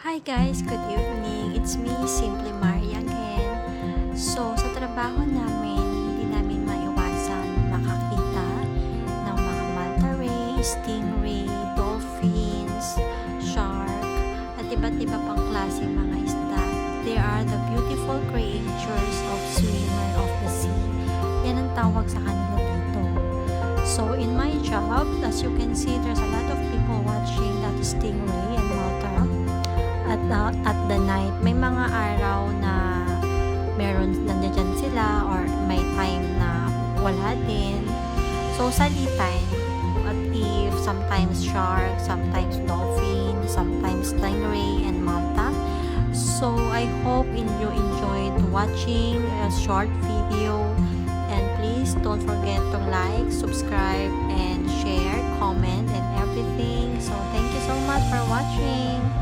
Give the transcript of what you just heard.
Hi guys, good evening. It's me, Simply Mari again. So, sa trabaho namin, hindi namin maiwasan makakita ng mga manta ray, stingray, dolphins, shark, at iba't iba pang klase mga isda. They are the beautiful creatures of swimmer of the sea. Yan ang tawag sa kanila dito. So, in my job, as you can see, there's a lot of people watching that stingray and manta at the night. May mga araw na meron nandiyan sila or may time na wala din. So sa time, at if sometimes shark, sometimes dolphin, sometimes stingray and manta. So I hope you enjoyed watching a short video, and please don't forget to like, subscribe and share, comment and everything. So thank you so much for watching.